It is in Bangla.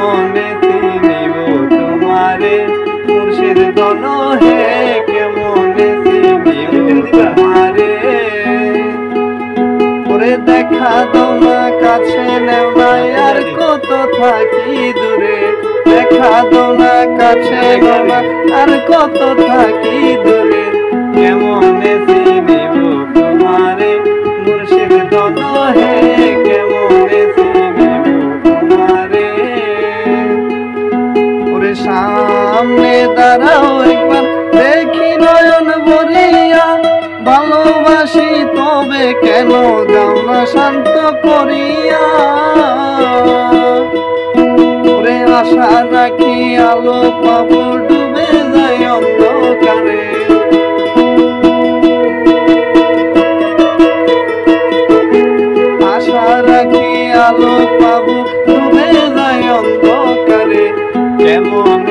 কেমনে চিনিব তোমারে মুর্শিদ দন হে কেমনে চিনিব তোমারে ওরে দেখা দাও না কাছে নেও না আর কত থাকি দূরে দেখা দাও না কাছে নেও না আর কত থাকি দূরে কেমনে চিনিব তোমারে মুর্শিদ দন হে কেমনে চিনিব তোমারে ওরে সামনে দাঁড়াও একবার দেখি নয়ন ভরিয়া ভালোবাসি তবে কেন দাও না শান্ত করিয়া ওরে আশা রাখি আলো পাবো ডুবে যায় অন্ধকারে আশা রাখি আলো পাবো ডুবে যায় অন্ধকারে কেমন